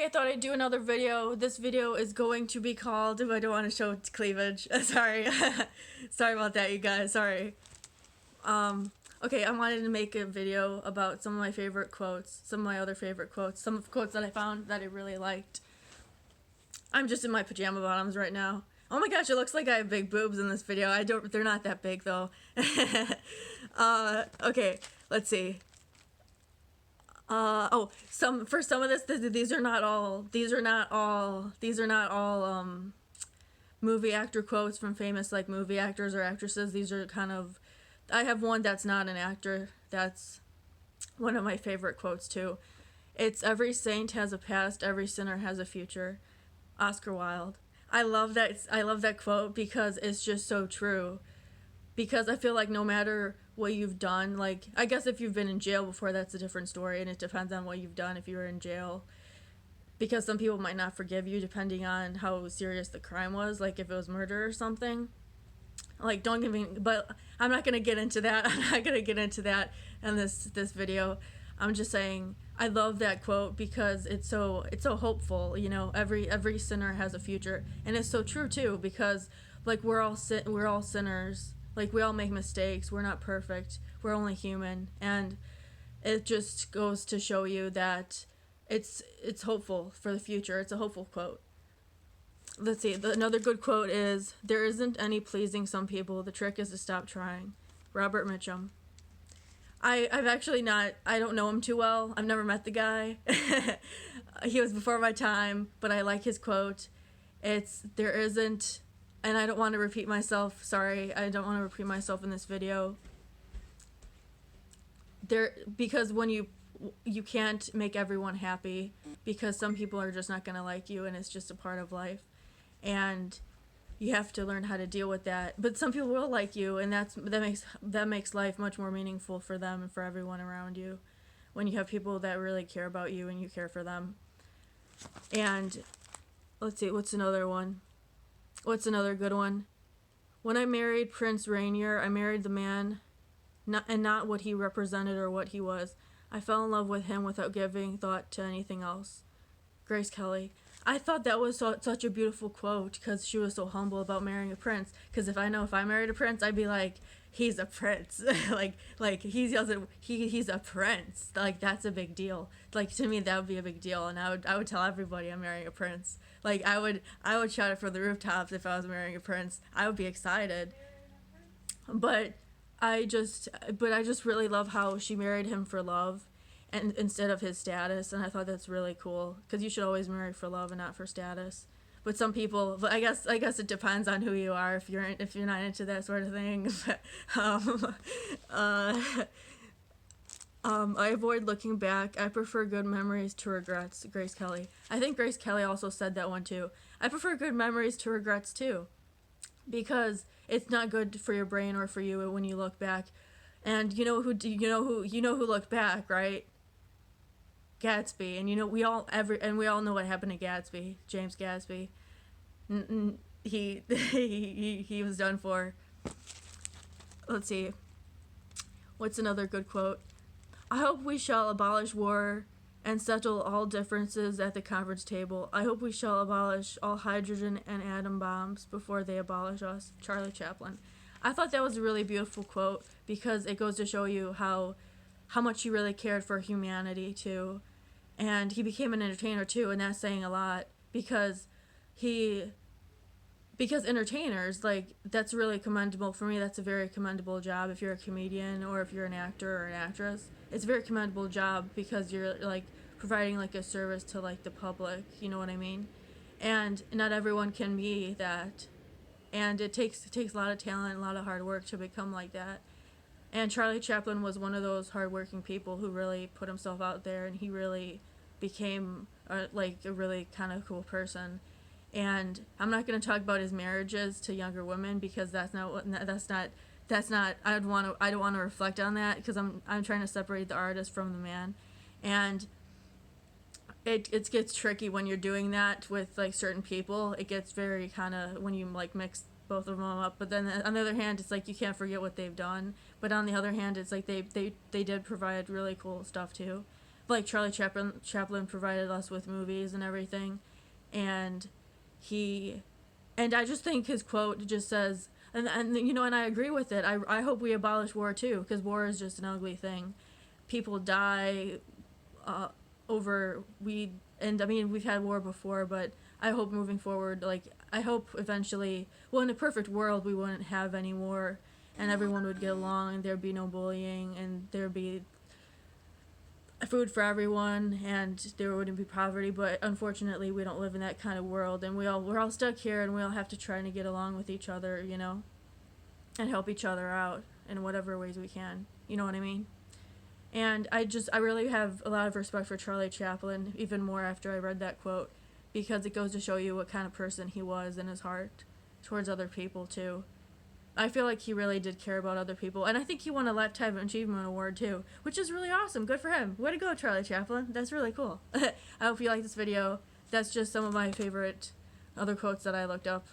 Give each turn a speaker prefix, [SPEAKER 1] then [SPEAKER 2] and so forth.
[SPEAKER 1] I thought I'd do another video. This video is going to be called, I don't want to show cleavage. Sorry. Sorry about that, you guys. Sorry. Okay, I wanted to make a video about some of my favorite quotes, some of my other favorite quotes, some quotes that I found that I really liked. I'm just in my pajama bottoms right now. Oh my gosh, it looks like I have big boobs in this video. They're not that big though. Okay, let's see. For some of this, these are not all movie actor quotes from famous like movie actors or actresses. These are kind of, I have one that's not an actor. That's one of my favorite quotes too. It's every saint has a past, every sinner has a future. Oscar Wilde. I love that quote because it's just so true. Because I feel like no matter what you've done, like, I guess if you've been in jail before, that's a different story, and it depends on what you've done if you were in jail. Because some people might not forgive you depending on how serious the crime was, like if it was murder or something. Like, don't get me, but I'm not gonna get into that. I'm not gonna get into that in this video. I'm just saying I love that quote because it's so hopeful. You know, every sinner has a future, and it's so true too. Because like we're all sinners. Like we all make mistakes. We're not perfect. We're only human, and it just goes to show you that it's hopeful for the future. It's a hopeful quote. Let's see. Another good quote is, "There isn't any pleasing some people. The trick is to stop trying." Robert Mitchum. I've actually not, I don't know him too well. I've never met the guy. He was before my time, but I like his quote. It's, there isn't, and I don't want to repeat myself. Sorry, I don't want to repeat myself in this video. Because when you can't make everyone happy because some people are just not going to like you, and it's just a part of life. And you have to learn how to deal with that. But some people will like you, and that makes life much more meaningful for them and for everyone around you when you have people that really care about you and you care for them. And let's see, what's another one? What's another good one? When I married Prince Rainier, I married the man, not what he represented or what he was. I fell in love with him without giving thought to anything else. Grace Kelly. I thought that was such a beautiful quote because she was so humble about marrying a prince. Because if I married a prince, I'd be like, he's a prince. like he's a prince. Like that's a big deal. Like to me, that would be a big deal, and I would tell everybody I'm marrying a prince. Like I would shout it from the rooftops if I was marrying a prince. I would be excited. But I just really love how she married him for love, and instead of his status, and I thought that's really cool because you should always marry for love and not for status. But some people, but I guess it depends on who you are if you're not into that sort of thing. I avoid looking back. I prefer good memories to regrets. Grace Kelly. I think Grace Kelly also said that one too. I prefer good memories to regrets too, because it's not good for your brain or for you when you look back. And you know who looked back, right? Gatsby. And we all know what happened to Gatsby, James Gatsby. He was done for. Let's see. What's another good quote? I hope we shall abolish war and settle all differences at the conference table. I hope we shall abolish all hydrogen and atom bombs before they abolish us. Charlie Chaplin. I thought that was a really beautiful quote because it goes to show you how much he really cared for humanity too. And he became an entertainer too, and that's saying a lot because entertainers, like, that's really commendable. For me, that's a very commendable job. If you're a comedian or if you're an actor or an actress, it's a very commendable job because you're like providing like a service to like the public, you know what I mean? And not everyone can be that. And it takes a lot of talent and a lot of hard work to become like that. And Charlie Chaplin was one of those hardworking people who really put himself out there, and he really became like a really kind of cool person. And I'm not going to talk about his marriages to younger women because I don't want to reflect on that because I'm trying to separate the artist from the man. And it gets tricky when you're doing that with like certain people. It gets very kind of when you like mix both of them up. But then on the other hand, it's like you can't forget what they've done. But on the other hand, it's like they did provide really cool stuff too. like Charlie Chaplin provided us with movies and everything, and I just think his quote just says, and you know, and I agree with it. I hope we abolish war too, because war is just an ugly thing. People die over we, and I mean, we've had war before, but I hope moving forward, like, I hope eventually, well, in a perfect world, we wouldn't have any war, and everyone would get along, and there'd be no bullying, and there'd be food for everyone, and there wouldn't be poverty. But unfortunately, we don't live in that kind of world, and we're all stuck here, and we all have to try to get along with each other, you know, and help each other out in whatever ways we can. You know what I mean? And I really have a lot of respect for Charlie Chaplin, even more after I read that quote, because it goes to show you what kind of person he was in his heart towards other people too. I feel like he really did care about other people, and I think he won a Lifetime Achievement Award too, which is really awesome. Good for him. Way to go, Charlie Chaplin. That's really cool. I hope you like this video. That's just some of my favorite other quotes that I looked up.